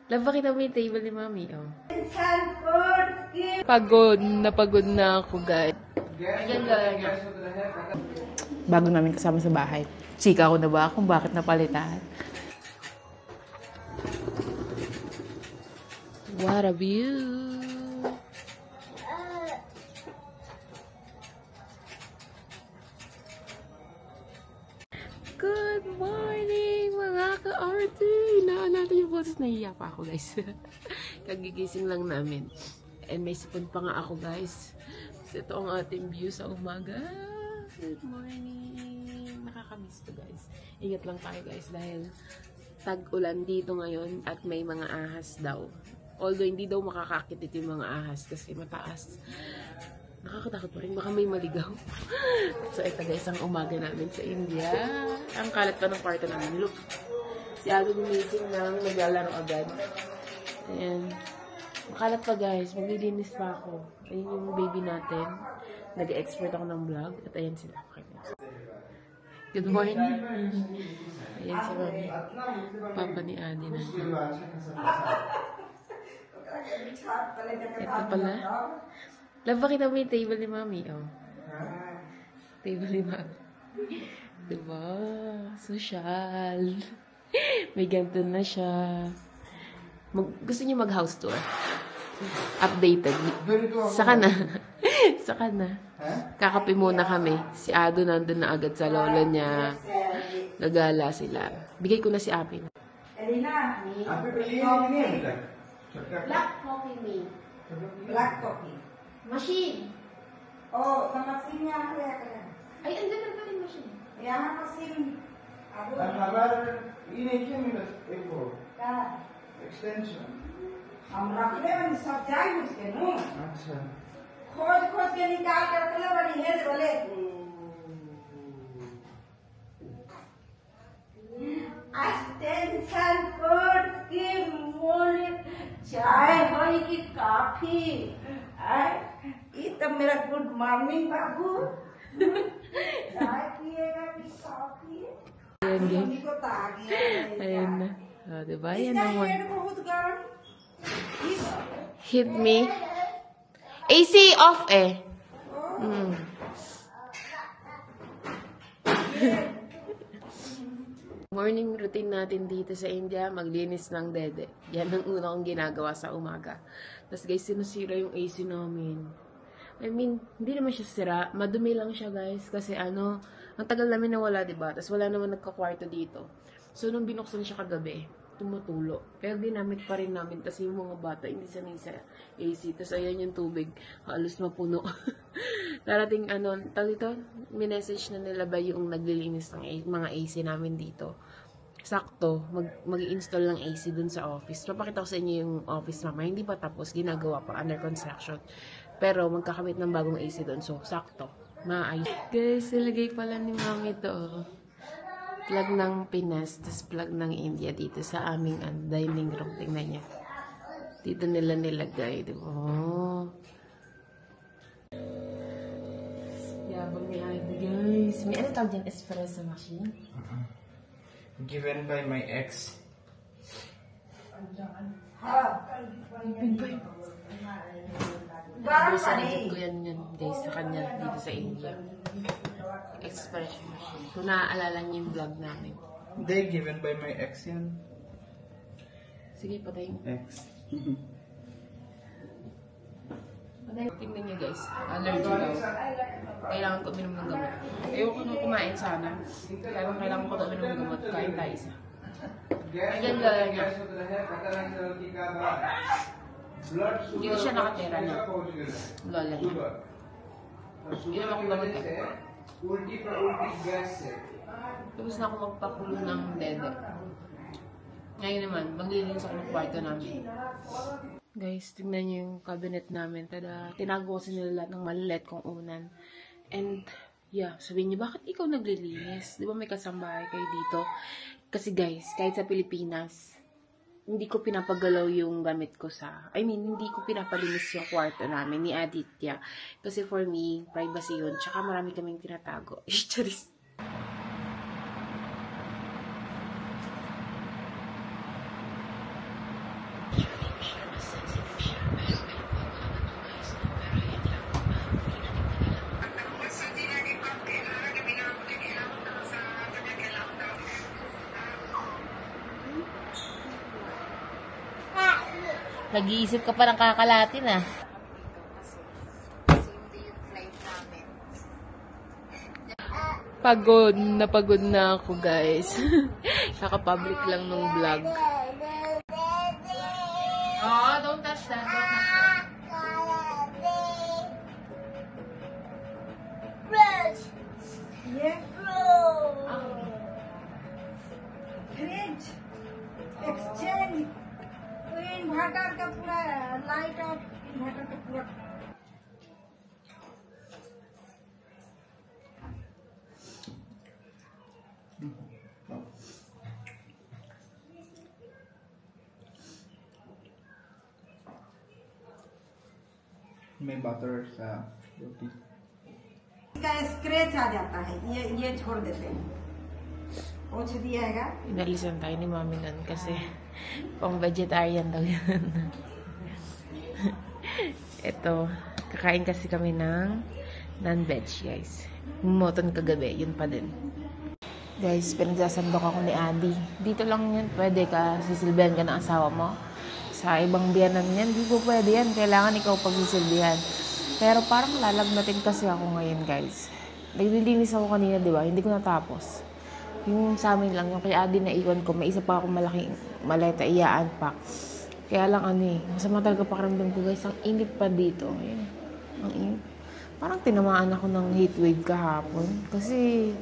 Laba kita mo yung table ni Mami, oh. Pagod na ako, guys. Bago namin kasama sa bahay. Chika ko na ba kung bakit napalitan? What a view! Good morning, mga ka-arte! Hinaan natin yung boses. Nahiya pa ako, guys. Kagigising lang namin. And may sipon pa nga ako, guys. So, ito ang ating view sa umaga. Good morning! Nakakamiss to, guys. Ingat lang tayo, guys, dahil tag-ulan dito ngayon at may mga ahas daw. Although, hindi daw makakakit ito yung mga ahas kasi mataas. Nakakatakot pa rin. Baka may maligaw. So, ito guys, ang umaga namin sa India. Ang kalat pa ng kwarto namin. Look. Si Ado gumising lang. Naglalaro agad. Ayan. Makalat pa guys. Maglilinis pa ako. Ayun yung baby natin. Nag-expert ako ng vlog. At ayan sila. Good morning. Ayan si Mami. Papa ni Adi natin. Ito pala. Laba kita mo yung table ni Mami, oh. Table ni Mami. Diba? Social. May ganito na siya. Gusto niyo mag-house tour? Updated. Saka na. Saka na. Kakape muna kami. Si Ado nandun na agad sa lola niya. Nagala sila. Bigay ko na si Apin. Black coffee me. Black coffee. Machine. Oh, sa machine yan kaya. Ay, andun na pala yung machine. Yan machine. ini क्या मिला देखो क्या एक्सटेंशन हम रख ले बनी सब जाए उसके नो अच्छा खोज खोज के निकाल के रख ले बनी है बोले एक्सटेंशन कोड की मूल्य चाय होई की काफी ये तो मेरा गुड मॉर्निंग बाबू चाय पिएगा कि coffee Ayan, guys. Ayan na. O, diba? Ayan naman. Hit me. AC off eh. Morning routine natin dito sa India, maglinis ng dede. Yan ang una kong ginagawa sa umaga. Tapos guys, sinusira yung AC namin. I mean, hindi naman siya sira. Madumi lang siya, guys. Kasi ano, ang tagal namin nawala, diba? Tapos wala naman nagkakwarto dito. So, nung binuksan siya kagabi, tumutulo. Pero ginamit pa rin namin kasi yung mga bata, hindi sanay sa AC. Tapos ayan yung tubig, halos mapuno. Darating, ano, tawag ito, minessage na nila ba yung naglilinis ng mga AC namin dito. Sakto, mag-install ng AC dun sa office. Papakita ko sa inyo yung office mama. Hindi pa tapos, ginagawa pa, under construction. Pero magkakamit ng bagong AC doon. So, sakto. Maayos. Guys, ilagay pala ni Mami ito. Plug ng Pinas, tapos plug ng India dito sa aming dining room. Tingnan niya. Dito nila nilagay. Diba? Oh. Yabang ni Ida, guys. May ano tawag dyan? Espresso machine? given by my ex Sinigit ko yan guys sa kanya dito sa India. Expression machine. Kung naaalala niyo yung vlog namin. Hindi, given by my ex yan. Sige, patayin mo. Ex. Tingnan niyo guys. Allergy daw. Kailangan ko uminom ng gamot. Ayoko nung kumain sana. Kailangan ko uminom ng gamot. Kain tayo isa. Ayan gala niya. Hindi ko siya nakatera niya. Lola niya. Hindi naman akong gamot eh. Tapos na ako magpakulo ng dede. Ngayon naman, maglilinis ako ng kwarto namin. Guys, tingnan niyo yung cabinet namin. Tada, tinago ko sa nila lahat ng malilit kong unan. And, yeah, sabihin niyo, bakit ikaw naglilinis? Di ba may kasambahay kayo dito? Kasi guys, kahit sa Pilipinas, hindi ko pinapagalaw yung gamit ko hindi ko pinapalinis yung kwarto namin ni Aditya. Kasi for me, privacy yun. Tsaka marami kaming tinatago. Charis. Nag-iisip ka pa ng kakalatin ah. Pagod na ako guys. Kaka-public lang ng vlog. Oh, don't touch that. Don't touch that. ये fridge exchange तो इन्वर्टर का पूरा लाइट और इन्वर्टर का पूरा May butter sa roti. इसका स्क्रैच आ जाता है ये छोड़ देते हैं पोंछ दिया है Inalisan tayo ni Mami nun kasi pang vegetarian daw yun. Ito, kakain kasi kami ng non-veg guys. Moton kagabi, yun pa din. Guys, pinagsasandok ako ni Adi. Dito lang yun, pwede ka, sisilbihan ka ng asawa mo. Sa ibang biyanan yan, di po pwede yan. Kailangan ikaw pagsisilbihan. Pero parang lalagnatin kasi ako ngayon, guys. Naglilinis ako kanina, di ba? Hindi ko natapos. Yung sa amin lang, yung kay Adi na iwan ko, may isa pa akong malaking maleta, i-unpack. Kaya lang masama talaga pakiramdam ko, guys. Ang init pa dito. Ayun, ang init. Parang tinamaan ako ng heat wave kahapon. Kasi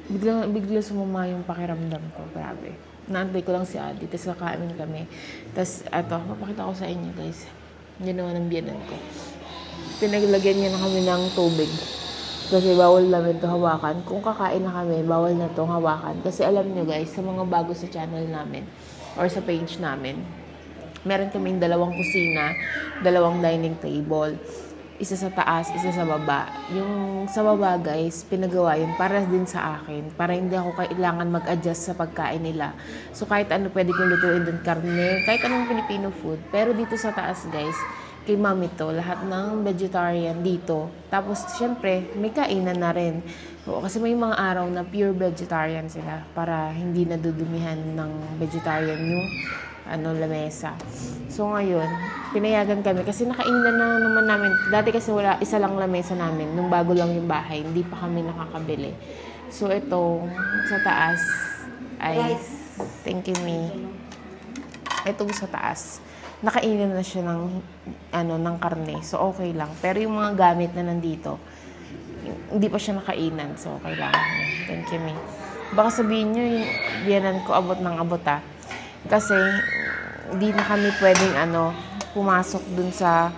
bigla sumama yung pakiramdam ko. Grabe. Naantay ko lang si Adi, tapos kakain kami. Tapos, mapakita ko sa inyo, guys. Yan naman ang biyanan ko. Pinaglagyan niya na kami ng tubig. Kasi bawal namin ito hawakan. Kung kakain na kami, bawal na itong hawakan. Kasi alam nyo, guys, sa mga bago sa channel namin, or sa page namin, meron kaming 2 kusina, 2 dining table. Isa sa taas, isa sa baba. Yung sa baba, guys, pinagawa yun para din sa akin. Para hindi ako kailangan mag-adjust sa pagkain nila. So, kahit ano pwede kong lutuin doon, karne, kahit anong Filipino food. Pero dito sa taas, guys, kay Mami to, lahat ng vegetarian dito. Tapos, syempre, may kainan na rin. Oo, kasi may mga araw na pure vegetarian sila para hindi nadudumihan ng vegetarian yung lamesa. So, ngayon, pinayagan kami kasi nakainan na naman namin. Dati kasi isa lang lamesa namin. Nung bago lang yung bahay, hindi pa kami nakakabili. So, ito, sa taas, ay, thank you, me. Itong sa taas, nakainan na siya ng karne. So, okay lang. Pero yung mga gamit na nandito, hindi pa siya nakainan. So, okay lang. Thank you, me. Baka sabihin nyo, yung biyanan ko abot ng abot, Kasi, hindi na kami pwedeng pumasok dun sa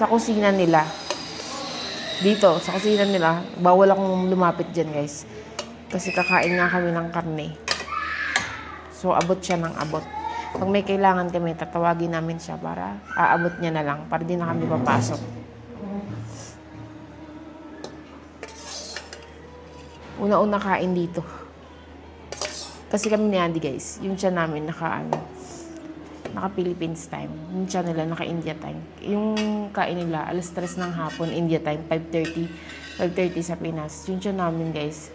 kusina nila. Dito, sa kusina nila, bawal akong lumapit dyan, guys. Kasi kakain nga kami ng karne. So, abot siya ng abot. Pag may kailangan kami, tatawagin namin siya para aabot niya na lang. Para di na kami papasok. Una-una kain dito. Kasi kami ni Andy, guys, yung siya namin naka-Philippines time. Yung siya nila naka-India time. Yung kain nila, alas 3 ng hapon, India time, 5:30 sa Pinas. Yung siya namin, guys,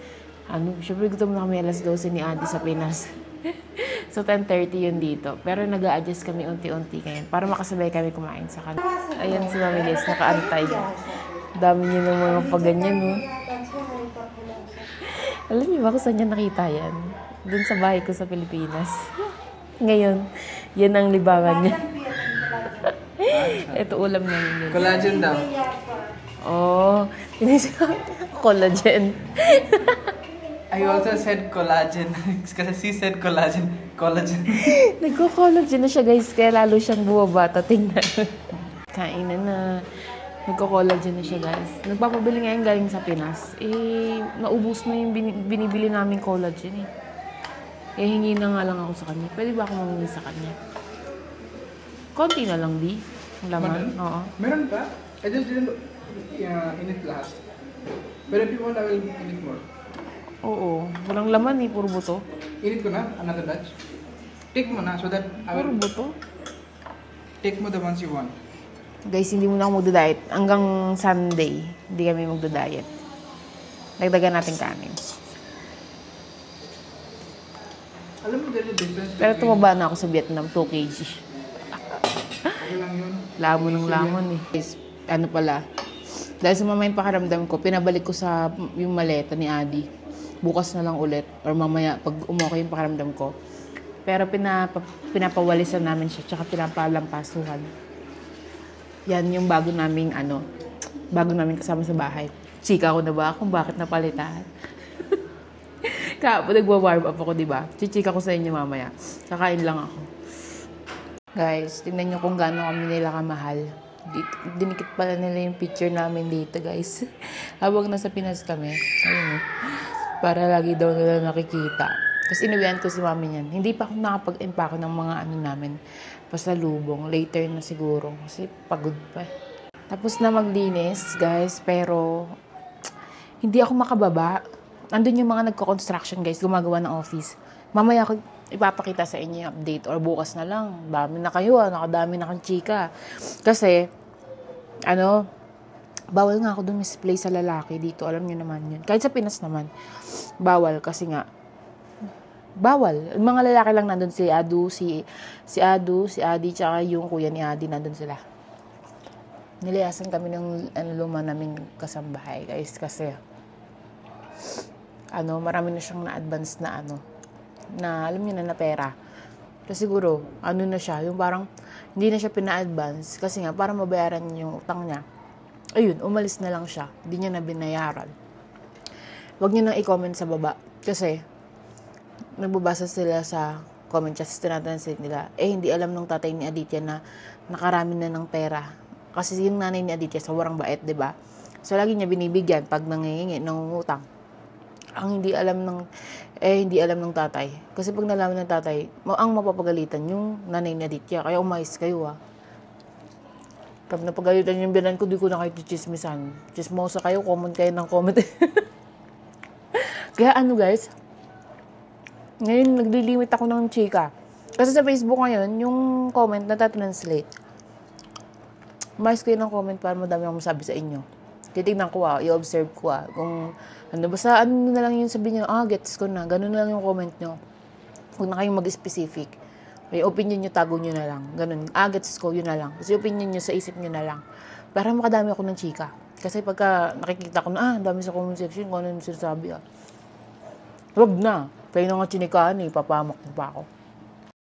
syempre gutom na kami alas 12 ni Andy sa Pinas. So, 10:30 yun dito. Pero nag-a-adjust kami unti-unti ngayon para makasabay kami kumain sa kanila. Ayan si Mami, guys, naka-antay. Dami niyo ng mga paganyan, no? Alam niyo ba kung saan niya nakita yan? Doon sa bahay ko sa Pilipinas. Ngayon, yan ang libangan niya. Ito ulam namin yun. Collagen daw. Oh, collagen. I also said collagen. Kasi she said collagen. Collagen. Nagko-collagen na siya, guys. Kaya lalo siyang bumabata. Tingnan. Kainan na. Nagko-collagen na siya, guys. Nagpapabili ngayon galing sa Pinas. Naubos na yung binibili namin collagen, hingi na nga lang ako sa kanya. Pwede ba ako mamungi sa kanya? Konti na lang, di? Ang laman? Oo. Meron pa? I just didn't init last. But if you want, I will init more. Oo. Walang laman, puro buto. Init ko na, another batch. Take mo na so that I Puro will buto. take mo the ones you want. Guys, hindi muna ako magda-diet. Hanggang Sunday, hindi kami magda-diet. Dagdagan natin kanin. Alam mo, there's a difference Pero tumaba na ako sa Vietnam, 2 kg. lang yun. Lamon ng Easy lamon eh. Guys, ano pala, dahil sa mamaya yung pakiramdam ko, pinabalik ko sa yung maleta ni Adi. Bukas na lang ulit or mamaya pag umokay yung pakiramdam ko. Pero pinapawalisan namin siya tsaka pinapalampasuhan. Yan yung bago naming kasama sa bahay. Chika ko na ba kung bakit napalitan? Kapag nagwa-warm up ako, diba? Chichika ko sa inyo mamaya. Kakain lang ako. Guys, tingnan nyo kung gaano kami nila kamahal. Dinikit pala nila yung picture namin dito, guys. Habang nasa Pinas kami. Ayun eh. Para lagi daw nila nakikita. Tapos inuwian ko si mami niyan. Hindi pa ako nakapag-empake ng mga namin. Pasalubong. Later na siguro. Kasi pagod pa. Tapos na maglinis, guys. Pero, hindi ako makababa. Andun yung mga nagko-construction, guys. Gumagawa ng office. Mamaya ako ipapakita sa inyo yung update. Or bukas na lang. Dami na kayo, nakadami na kang chika. Kasi, bawal nga ako misplay sa lalaki dito. Alam niyo naman yun. Kahit sa Pinas naman. Bawal kasi nga. Bawal. Mga lalaki lang nandun si Adu, si Adi, tsaka yung kuya ni Adi nandun sila. Nilayasan kami ng luma naming kasambahay, guys. Kasi, marami na siyang na-advance na alam niyo na pera. Kasi siguro, na siya, yung parang, hindi na siya pina-advance. Kasi nga, para mabayaran yung utang niya. Ayun, umalis na lang siya. Hindi niya na binayaran. Huwag niyo nang i-comment sa baba. Kasi, nagbabasa sila sa comment just tinatansin nila. Hindi alam nung tatay ni Aditya na nakarami na ng pera. Kasi yung nanay ni Aditya, sobrang bait, diba? So, lagi niya binibigyan pag nangihingi, nangungutang. Ang hindi alam ng tatay. Kasi pag nalaman ng tatay, ang mapapagalitan yung nanay ni Aditya. Kaya umayos kayo, Pag napagalitan yung binan ko, di ko na kayo chismisan. Chismosa kayo, comment kayo ng comment. Kaya guys, ngayon naglilimit ako ng chika. Kasi sa Facebook ngayon, yung comment natatranslate. Umayos kayo ng comment para madami akong masabi sa inyo. Titignan ko i-observe ko kung basta na lang yung sabihin nyo, gets ko na, ganun na lang yung comment nyo. Huwag na kayong mag-specific. May opinion nyo, tago nyo na lang. Ganun, gets ko, yun na lang. Kasi opinion nyo, sa isip nyo na lang. Para makadami ako ng chika. Kasi pagka nakikita ko na, dami sa comment section, kung ano yung sinasabi, Huwag na. Kayo na nga chinikaan, papamak pa ako.